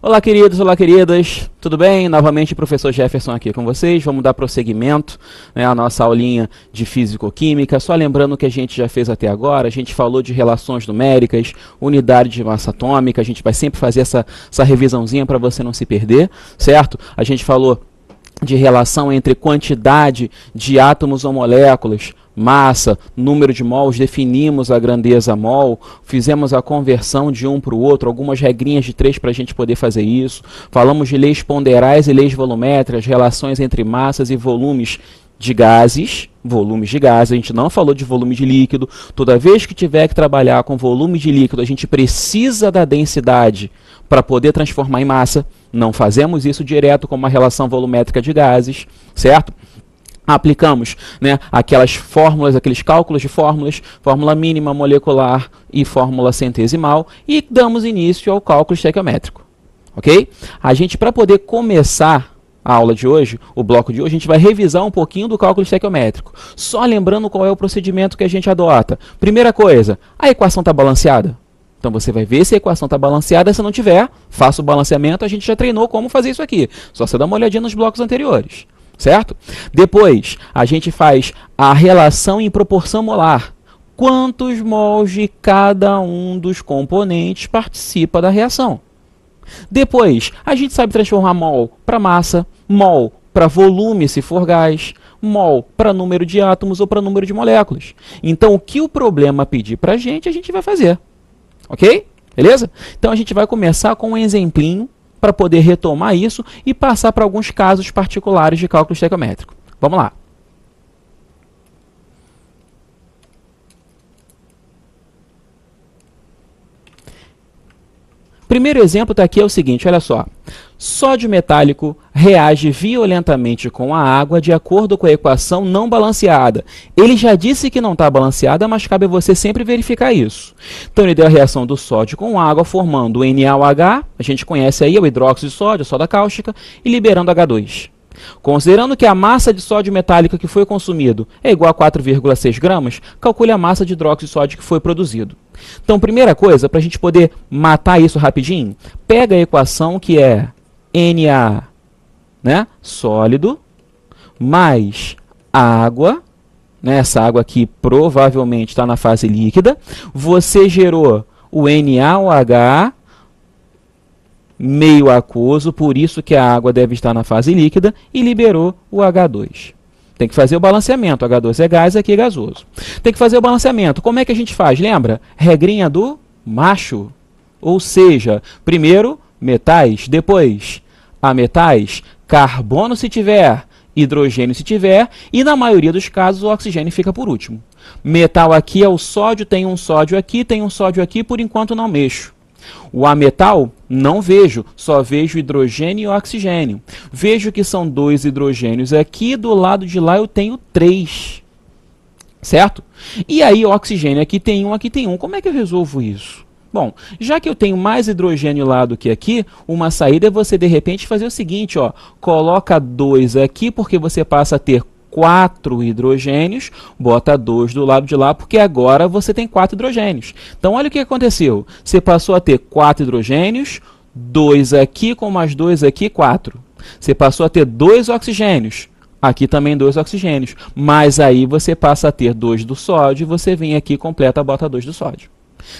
Olá, queridos, olá, queridas, tudo bem? Novamente, o professor Jefferson aqui com vocês. Vamos dar prosseguimento, à nossa aulinha de Físico-Química. Só lembrando o que a gente já fez até agora, a gente falou de relações numéricas, unidade de massa atômica, a gente vai sempre fazer essa revisãozinha para você não se perder, certo? A gente falou de relação entre quantidade de átomos ou moléculas, massa, número de mols, definimos a grandeza mol, fizemos a conversão de um para o outro, algumas regrinhas de 3 para a gente poder fazer isso, falamos de leis ponderais e leis volumétricas, relações entre massas e volumes de gases, a gente não falou de volume de líquido. Toda vez que tiver que trabalhar com volume de líquido, a gente precisa da densidade para poder transformar em massa. Não fazemos isso direto com uma relação volumétrica de gases, certo? Aplicamos, aquelas fórmulas, aqueles cálculos de fórmulas, fórmula mínima molecular e fórmula centesimal, e damos início ao cálculo estequiométrico, ok? A gente, para poder começar a aula de hoje, o bloco de hoje, a gente vai revisar um pouquinho do cálculo estequiométrico. Só lembrando qual é o procedimento que a gente adota. Primeira coisa, a equação está balanceada? Então você vai ver se a equação está balanceada. Se não tiver, faça o balanceamento. A gente já treinou como fazer isso aqui. Só você dá uma olhadinha nos blocos anteriores, certo? Depois, a gente faz a relação em proporção molar. Quantos mols de cada um dos componentes participa da reação? Depois, a gente sabe transformar mol para massa, mol para volume se for gás, mol para número de átomos ou para número de moléculas. Então, o que o problema pedir para a gente vai fazer. Ok? Beleza? Então, a gente vai começar com um exemplinho para poder retomar isso e passar para alguns casos particulares de cálculo estequiométrico. Vamos lá. Primeiro exemplo está aqui, é o seguinte, olha só. Sódio metálico reage violentamente com a água de acordo com a equação não balanceada. Ele já disse que não está balanceada, mas cabe a você sempre verificar isso. Então ele deu a reação do sódio com água, formando o NaOH, a gente conhece aí o hidróxido de sódio, a soda cáustica, e liberando H2. Considerando que a massa de sódio metálico que foi consumido é igual a 4,6 gramas, calcule a massa de hidróxido de sódio que foi produzido. Então, primeira coisa, para a gente poder matar isso rapidinho, pega a equação que é Na, sólido, mais água, essa água aqui provavelmente está na fase líquida, você gerou o NaOH, meio aquoso, por isso que a água deve estar na fase líquida, e liberou o H2. Tem que fazer o balanceamento. H2 é gás, aqui é gasoso. Tem que fazer o balanceamento. Como é que a gente faz? Lembra? Regrinha do macho. Ou seja, primeiro metais, depois ametais, carbono se tiver, hidrogênio se tiver, e na maioria dos casos o oxigênio fica por último. Metal aqui é o sódio, tem um sódio aqui, por enquanto não mexo. O ametal, não vejo, só vejo hidrogênio e oxigênio. Vejo que são 2 hidrogênios aqui, do lado de lá eu tenho 3. Certo? E aí, oxigênio aqui tem um. Como é que eu resolvo isso? Bom, já que eu tenho mais hidrogênio lá do que aqui, uma saída é você, de repente, fazer o seguinte, ó, coloca 2 aqui, porque você passa a ter 4 hidrogênios, bota 2 do lado de lá, porque agora você tem 4 hidrogênios. Então, olha o que aconteceu. Você passou a ter 4 hidrogênios, 2 aqui com mais 2 aqui, 4. Você passou a ter 2 oxigênios, aqui também 2 oxigênios. Mas aí você passa a ter 2 do sódio, você vem aqui, completa, bota 2 do sódio.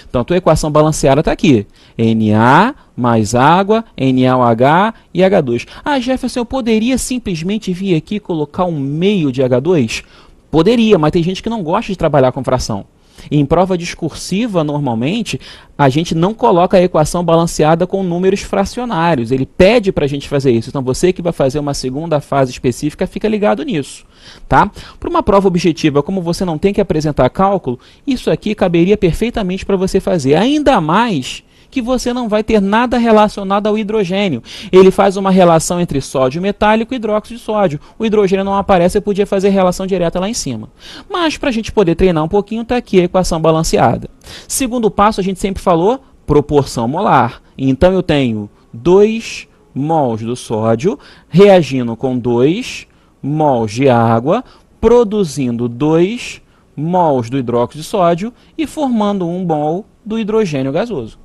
Então, a tua equação balanceada está aqui. Na mais água, NaOH e H2. Ah, Jefferson, eu poderia simplesmente vir aqui e colocar um meio de H2? Poderia, mas tem gente que não gosta de trabalhar com fração. Em prova discursiva, normalmente, a gente não coloca a equação balanceada com números fracionários. Ele pede para a gente fazer isso. Então, você que vai fazer uma segunda fase específica, fica ligado nisso. Tá? Para uma prova objetiva, como você não tem que apresentar cálculo, isso aqui caberia perfeitamente para você fazer. Ainda mais que você não vai ter nada relacionado ao hidrogênio. Ele faz uma relação entre sódio metálico e hidróxido de sódio. O hidrogênio não aparece, eu podia fazer relação direta lá em cima. Mas para a gente poder treinar um pouquinho, está aqui a equação balanceada. Segundo passo, a gente sempre falou proporção molar. Então eu tenho 2 mols do sódio reagindo com 2 mols de água, produzindo 2 mols do hidróxido de sódio e formando 1 mol do hidrogênio gasoso.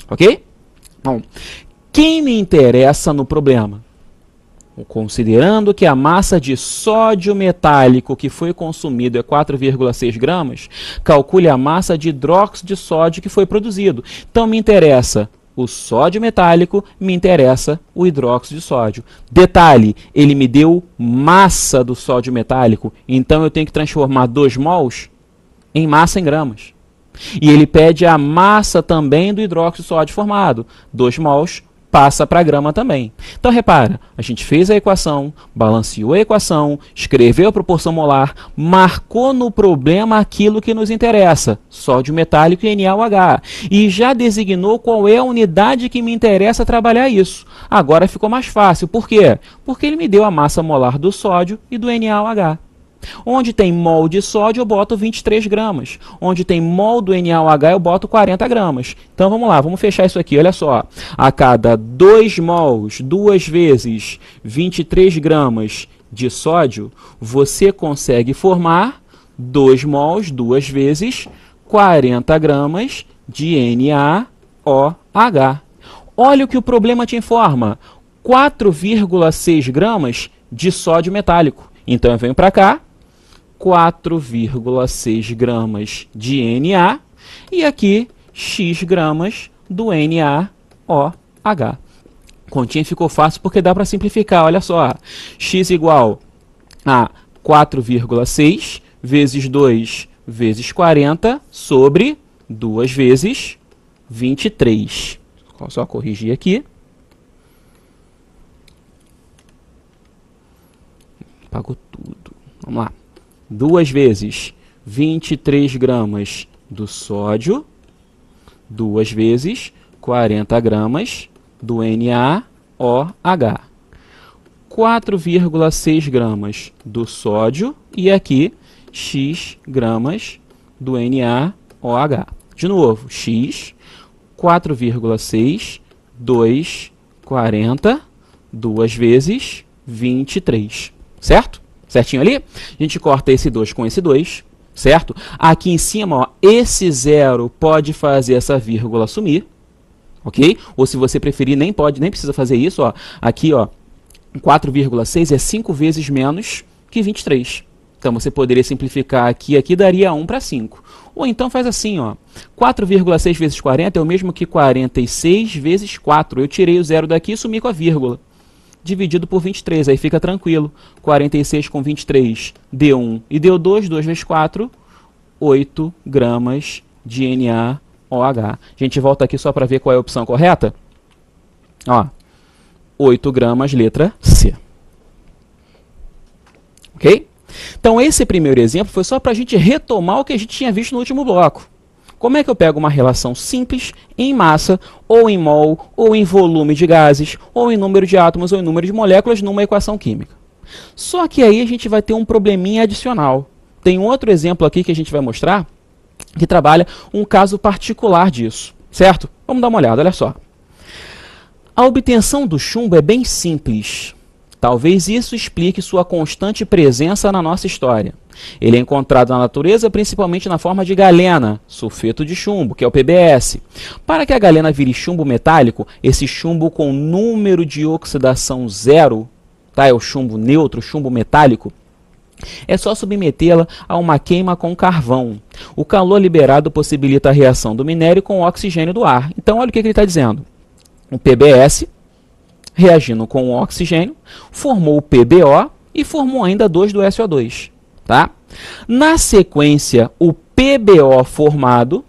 Ok? Bom, Quem me interessa no problema? Considerando que a massa de sódio metálico que foi consumido é 4,6 gramas, calcule a massa de hidróxido de sódio que foi produzido. Então me interessa o sódio metálico, me interessa o hidróxido de sódio. Detalhe, ele me deu massa do sódio metálico, então eu tenho que transformar 2 mols em massa em gramas. E ele pede a massa também do hidróxido de sódio formado. 2 mols passa para grama também. Então, repara, a gente fez a equação, balanceou a equação, escreveu a proporção molar, marcou no problema aquilo que nos interessa, sódio metálico e NaOH, e já designou qual é a unidade que me interessa trabalhar isso. Agora ficou mais fácil. Por quê? Porque ele me deu a massa molar do sódio e do NaOH. Onde tem mol de sódio, eu boto 23 gramas. Onde tem mol do NaOH, eu boto 40 gramas. Então, vamos lá, vamos fechar isso aqui. Olha só, a cada 2 mols, 2 vezes 23 gramas de sódio, você consegue formar 2 mols, 2 vezes 40 gramas de NaOH. Olha o que o problema te informa. 4,6 gramas de sódio metálico. Então, eu venho para cá. 4,6 gramas de Na e aqui X gramas do NaOH. Continha ficou fácil porque dá para simplificar, olha só. X igual a 4,6 vezes 2 vezes 40 sobre 2 vezes 23. Vou só corrigir aqui. Apagou tudo. Vamos lá. 2 vezes 23 gramas do sódio, 2 vezes 40 gramas do NaOH. 4,6 gramas do sódio e aqui X gramas do NaOH. De novo, X, 4,6, 2, 40, 2 vezes 23, certo? Certinho ali? A gente corta esse 2 com esse 2, certo? Aqui em cima, ó, esse 0 pode fazer essa vírgula sumir, ok? Ou se você preferir, nem precisa fazer isso, ó. Aqui, ó, 4,6 é 5 vezes menos que 23. Então, você poderia simplificar aqui, aqui daria 1 para 5. Ou então faz assim, ó, 4,6 vezes 40 é o mesmo que 46 vezes 4. Eu tirei o 0 daqui e sumi com a vírgula. Dividido por 23, aí fica tranquilo. 46 com 23 deu 1 e deu 2, 2 vezes 4, 8 gramas de NaOH. A gente volta aqui só para ver qual é a opção correta. Ó, 8 gramas, letra C. Ok? Então, esse primeiro exemplo foi só para a gente retomar o que a gente tinha visto no último bloco. Como é que eu pego uma relação simples em massa, ou em mol, ou em volume de gases, ou em número de átomos, ou em número de moléculas numa equação química? Só que aí a gente vai ter um probleminha adicional. Tem um outro exemplo aqui que a gente vai mostrar, que trabalha um caso particular disso, certo? Vamos dar uma olhada, olha só. A obtenção do chumbo é bem simples. Talvez isso explique sua constante presença na nossa história. Ele é encontrado na natureza principalmente na forma de galena, sulfeto de chumbo, que é o PBS. Para que a galena vire chumbo metálico, esse chumbo com número de oxidação 0, tá? É o chumbo neutro, chumbo metálico, é só submetê-la a uma queima com carvão. O calor liberado possibilita a reação do minério com o oxigênio do ar. Então, olha o que ele está dizendo. O PBS, reagindo com o oxigênio, formou o PBO e formou ainda 2 do SO2. Tá? Na sequência, o PBO formado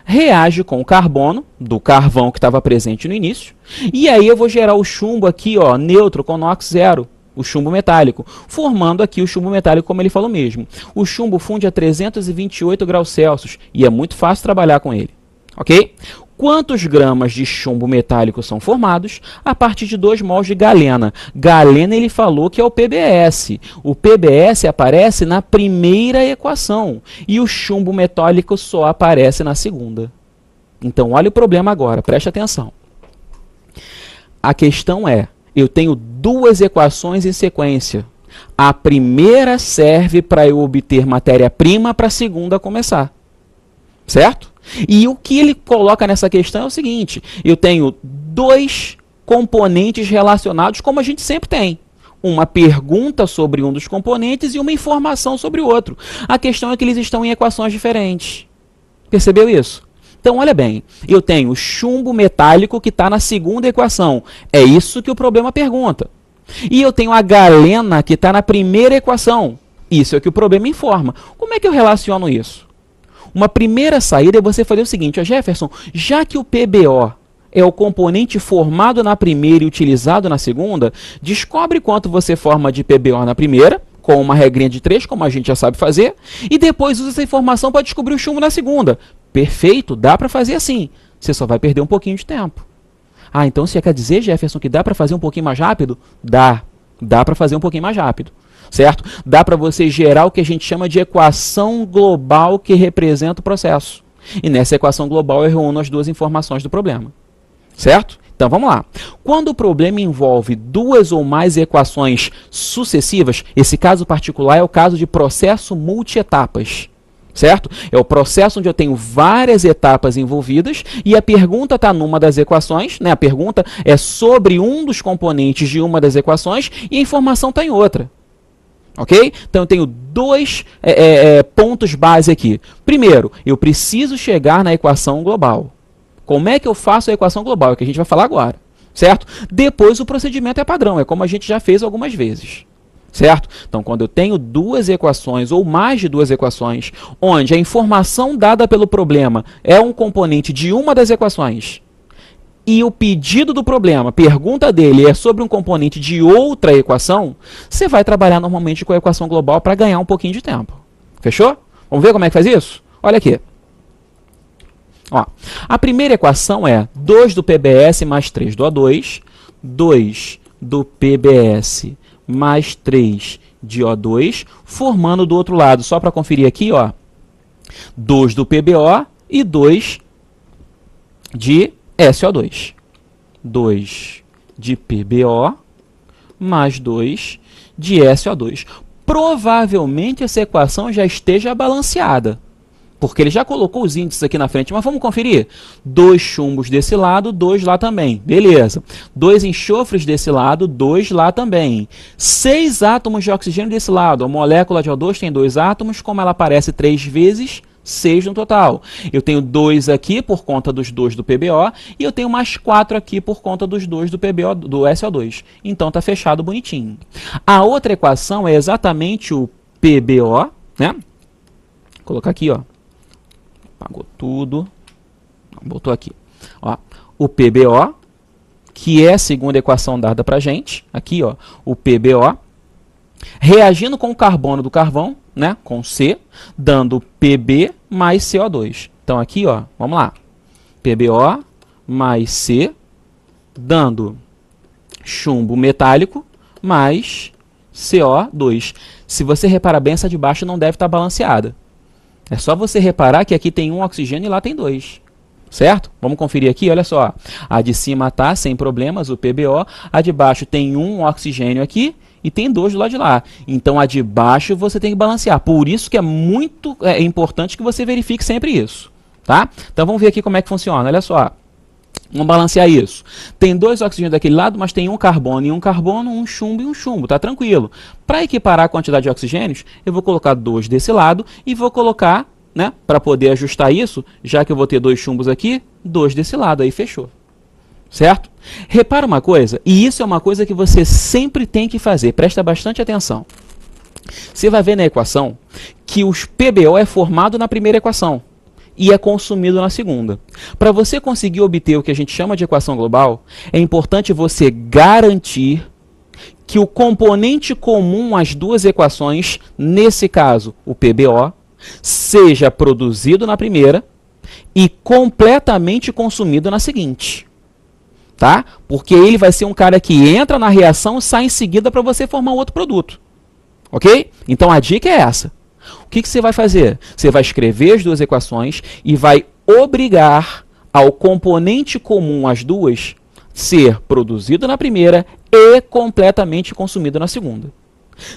reage com o carbono, do carvão que estava presente no início, e aí eu vou gerar o chumbo aqui, ó, neutro, com NOx 0, o chumbo metálico, formando aqui o chumbo metálico como ele falou mesmo. O chumbo funde a 328 graus Celsius e é muito fácil trabalhar com ele. Ok? Quantos gramas de chumbo metálico são formados? A partir de 2 mols de galena. Galena ele falou que é o PBS. O PBS aparece na primeira equação e o chumbo metálico só aparece na segunda. Então, olha o problema agora, preste atenção. A questão é, eu tenho 2 equações em sequência. A primeira serve para eu obter matéria-prima para a segunda começar. Certo? E o que ele coloca nessa questão é o seguinte, eu tenho 2 componentes relacionados como a gente sempre tem. Uma pergunta sobre um dos componentes e uma informação sobre o outro. A questão é que eles estão em equações diferentes. Percebeu isso? Então, olha bem, eu tenho o chumbo metálico que está na segunda equação. É isso que o problema pergunta. E eu tenho a galena que está na primeira equação. Isso é o que o problema informa. Como é que eu relaciono isso? Uma primeira saída é você fazer o seguinte, ó, Jefferson, já que o PBO é o componente formado na primeira e utilizado na segunda, descobre quanto você forma de PBO na primeira, com uma regrinha de 3, como a gente já sabe fazer, e depois usa essa informação para descobrir o chumbo na segunda. Perfeito, dá para fazer assim. Você só vai perder um pouquinho de tempo. Ah, então você quer dizer, Jefferson, que dá para fazer um pouquinho mais rápido? Dá para fazer um pouquinho mais rápido. Certo? Dá para você gerar o que a gente chama de equação global que representa o processo. E nessa equação global eu reúno as duas informações do problema. Certo? Então vamos lá. Quando o problema envolve duas ou mais equações sucessivas, esse caso particular é o caso de processo multietapas. Certo? É o processo onde eu tenho várias etapas envolvidas e a pergunta está numa das equações, né? A pergunta é sobre um dos componentes de uma das equações e a informação está em outra. Ok? Então eu tenho dois pontos base aqui. Primeiro, eu preciso chegar na equação global. Como é que eu faço a equação global? É o que a gente vai falar agora. Certo? Depois o procedimento é padrão, é como a gente já fez algumas vezes. Certo? Então, quando eu tenho duas equações ou mais de duas equações, onde a informação dada pelo problema é um componente de uma das equações, e o pedido do problema, a pergunta dele é sobre um componente de outra equação, você vai trabalhar normalmente com a equação global para ganhar um pouquinho de tempo. Fechou? Vamos ver como é que faz isso? Olha aqui. Ó, a primeira equação é 2 do PBS mais 3 do O2, 2 do PBS mais 3 de O2, formando do outro lado, só para conferir aqui, ó, 2 do PBO e 2 de SO2. 2 de PBO mais 2 de SO2. Provavelmente essa equação já esteja balanceada, porque ele já colocou os índices aqui na frente, mas vamos conferir. 2 chumbos desse lado, 2 lá também. Beleza. 2 enxofres desse lado, 2 lá também. 6 átomos de oxigênio desse lado. A molécula de O2 tem 2 átomos, como ela aparece 3 vezes, 6 no total. Eu tenho 2 aqui por conta dos 2 do PBO e eu tenho mais 4 aqui por conta dos 2 do PBO, do SO2. Então está fechado bonitinho. A outra equação é exatamente o PBO, né? Vou colocar aqui, ó. Apagou tudo. Botou aqui. Ó, o PBO, que é a segunda equação dada para a gente. Aqui, ó, o PBO. Reagindo com o carbono do carvão, né, com C, dando Pb mais CO2. Então aqui, ó, vamos lá. PBO mais C, dando chumbo metálico mais CO2. Se você reparar bem, essa de baixo não deve estar balanceada. É só você reparar que aqui tem um oxigênio e lá tem 2. Certo? Vamos conferir aqui, olha só. A de cima está sem problemas, o PBO. A de baixo tem um oxigênio aqui e tem 2 do lado de lá. Então a de baixo você tem que balancear. Por isso que é muito importante que você verifique sempre isso. Tá? Então vamos ver aqui como é que funciona. Olha só. Vamos balancear isso. Tem 2 oxigênios daquele lado, mas tem um carbono e um carbono, um chumbo e um chumbo. Tá tranquilo. Para equiparar a quantidade de oxigênios, eu vou colocar 2 desse lado e vou colocar, né, para poder ajustar isso, já que eu vou ter 2 chumbos aqui, 2 desse lado. Aí fechou. Certo? Repara uma coisa, e isso é uma coisa que você sempre tem que fazer. Presta bastante atenção. Você vai ver na equação que o PBO é formado na primeira equação e é consumido na segunda. Para você conseguir obter o que a gente chama de equação global, é importante você garantir que o componente comum às duas equações, nesse caso o PBO, seja produzido na primeira e completamente consumido na seguinte. Tá? Porque ele vai ser um cara que entra na reação e sai em seguida para você formar outro produto. Ok? Então a dica é essa. O que você vai fazer? Você vai escrever as duas equações e vai obrigar ao componente comum às duas ser produzido na primeira e completamente consumido na segunda.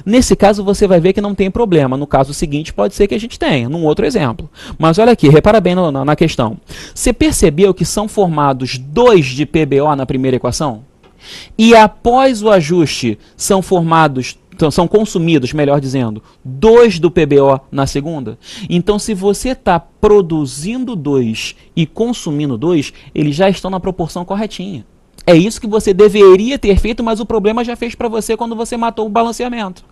Nesse caso você vai ver que não tem problema. No caso seguinte pode ser que a gente tenha, num outro exemplo. Mas olha aqui, repara bem na questão. Você percebeu que são formados 2 de PBO na primeira equação? e após o ajuste são consumidos, melhor dizendo, 2 do PBO na segunda. Então, se você está produzindo 2 e consumindo 2, eles já estão na proporção corretinha. É isso que você deveria ter feito, mas o problema já fez para você quando você matou o balanceamento.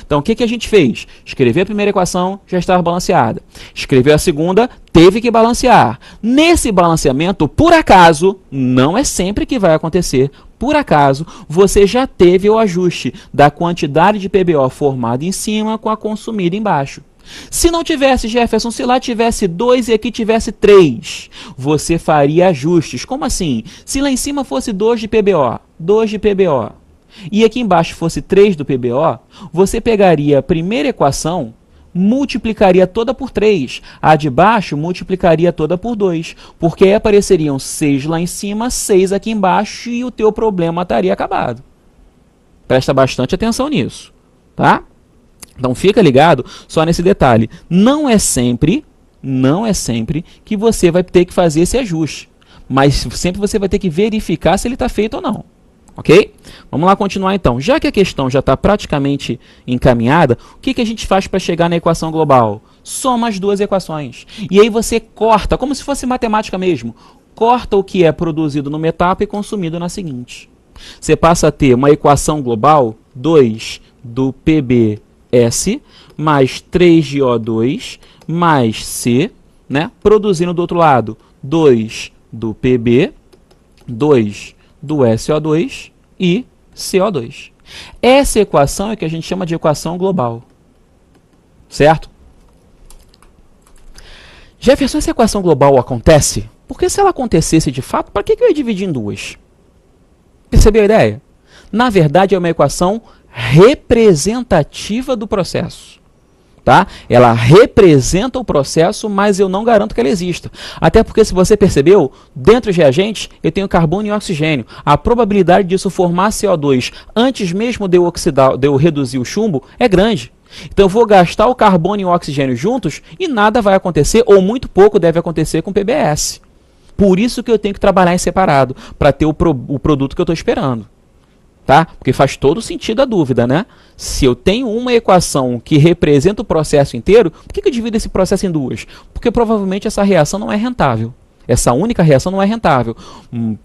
Então, o que a gente fez? Escreveu a primeira equação, já estava balanceada. Escreveu a segunda, teve que balancear. Nesse balanceamento, por acaso, não é sempre que vai acontecer, por acaso, você já teve o ajuste da quantidade de PBO formada em cima com a consumida embaixo. Se não tivesse, Jefferson, se lá tivesse 2 e aqui tivesse 3, você faria ajustes. Como assim? Se lá em cima fosse 2 de PBO, 2 de PBO, e aqui embaixo fosse 3 do PBO, você pegaria a primeira equação, multiplicaria toda por 3, a de baixo multiplicaria toda por 2, porque aí apareceriam 6 lá em cima, 6 aqui embaixo e o teu problema estaria acabado. Presta bastante atenção nisso, tá? Então fica ligado só nesse detalhe. Não é sempre que você vai ter que fazer esse ajuste, mas sempre você vai ter que verificar se ele está feito ou não. Ok? Vamos lá continuar então. Já que a questão já está praticamente encaminhada, o que a gente faz para chegar na equação global? Soma as duas equações. E aí você corta, como se fosse matemática mesmo, corta o que é produzido numa etapa e consumido na seguinte. Você passa a ter uma equação global, 2 do PBS mais 3 de O2 mais C, né? Produzindo do outro lado 2 do PB, 2 do SO2 e CO2. Essa equação é que a gente chama de equação global. Certo? Jefferson, essa equação global acontece? Porque se ela acontecesse de fato, para que eu ia dividir em duas? Percebeu a ideia? Na verdade, é uma equação representativa do processo. Tá? Ela representa o processo, mas eu não garanto que ela exista. Até porque, se você percebeu, dentro de reagentes eu tenho carbono e oxigênio. A probabilidade disso formar CO2 antes mesmo de eu reduzir o chumbo é grande. Então eu vou gastar o carbono e o oxigênio juntos e nada vai acontecer, ou muito pouco deve acontecer com o PBS. Por isso que eu tenho que trabalhar em separado, para ter o produto que eu estou esperando. Tá? Porque faz todo sentido a dúvida, né? Se eu tenho uma equação que representa o processo inteiro, por que eu divido esse processo em duas? Porque provavelmente essa reação não é rentável. Essa única reação não é rentável.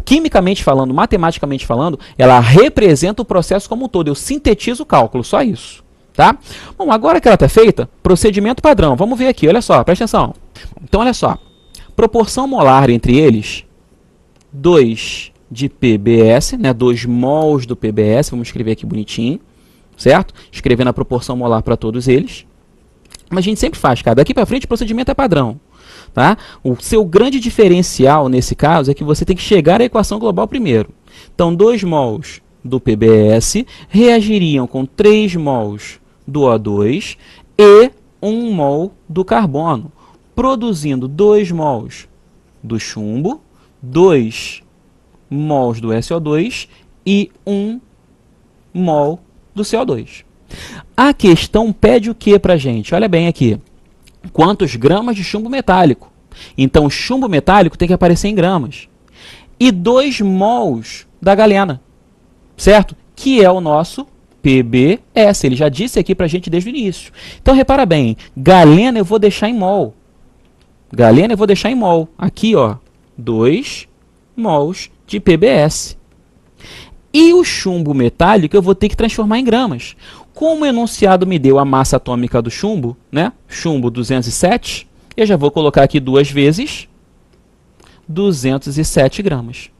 Quimicamente falando, matematicamente falando, ela representa o processo como um todo. Eu sintetizo o cálculo, só isso. Tá? Bom, agora que ela está feita, procedimento padrão. Vamos ver aqui, olha só, presta atenção. Então, olha só. Proporção molar entre eles, 2 de PBS, né, 2 mols do PBS, vamos escrever aqui bonitinho, certo? Escrevendo a proporção molar para todos eles. Mas a gente sempre faz, cara, daqui para frente o procedimento é padrão. Tá? O seu grande diferencial nesse caso é que você tem que chegar à equação global primeiro. Então, 2 mols do PBS reagiriam com 3 mols do O2 e 1 mol do carbono, produzindo 2 mols do chumbo, 2 mols do SO2 e 1 mol do CO2. A questão pede o que para a gente? Olha bem aqui. Quantos gramas de chumbo metálico? Então, o chumbo metálico tem que aparecer em gramas. E 2 mols da galena, certo? Que é o nosso PBS. Ele já disse aqui para a gente desde o início. Então, repara bem. Galena eu vou deixar em mol. Galena eu vou deixar em mol. Aqui, ó, 2 mols de PBS. E o chumbo metálico eu vou ter que transformar em gramas. Como o enunciado me deu a massa atômica do chumbo, né? Chumbo 207, eu já vou colocar aqui 2 vezes 207 gramas.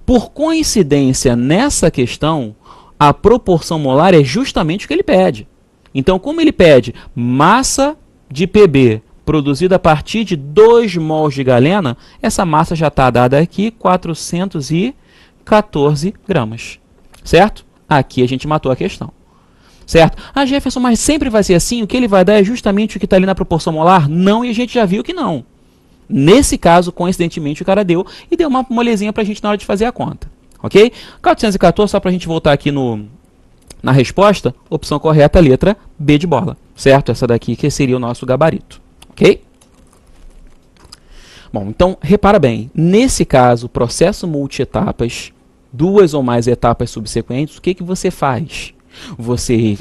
Por coincidência, nessa questão, a proporção molar é justamente o que ele pede. Então, como ele pede massa de PB produzida a partir de 2 mols de galena, essa massa já está dada aqui, 414 gramas. Certo? Aqui a gente matou a questão. Certo? Ah, Jefferson, mas sempre vai ser assim? O que ele vai dar é justamente o que está ali na proporção molar? Não, e a gente já viu que não. Nesse caso, coincidentemente, o cara deu e deu uma molezinha para a gente na hora de fazer a conta. Ok? 414, só para a gente voltar aqui na resposta, opção correta, letra B de bola. Certo? Essa daqui que seria o nosso gabarito. Ok? Bom, então, repara bem. Nesse caso, processo multietapas, duas ou mais etapas subsequentes, o que você faz? Você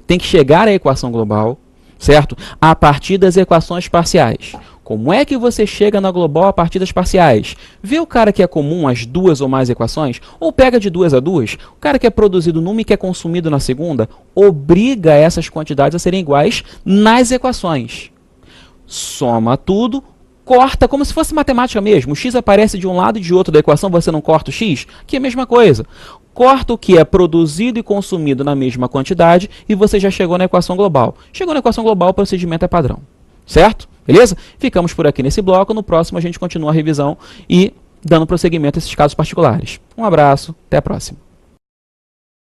tem que chegar à equação global, certo? A partir das equações parciais. Como é que você chega na global a partir das parciais? Vê o cara que é comum às duas ou mais equações, ou pega de duas a duas. O cara que é produzido numa e que é consumido na segunda, obriga essas quantidades a serem iguais nas equações. Soma tudo, corta, como se fosse matemática mesmo. O x aparece de um lado e de outro da equação, você não corta o x? Que é a mesma coisa. Corta o que é produzido e consumido na mesma quantidade e você já chegou na equação global. Chegou na equação global, o procedimento é padrão. Certo? Beleza? Ficamos por aqui nesse bloco. No próximo a gente continua a revisão e dando prosseguimento a esses casos particulares. Um abraço, até a próxima.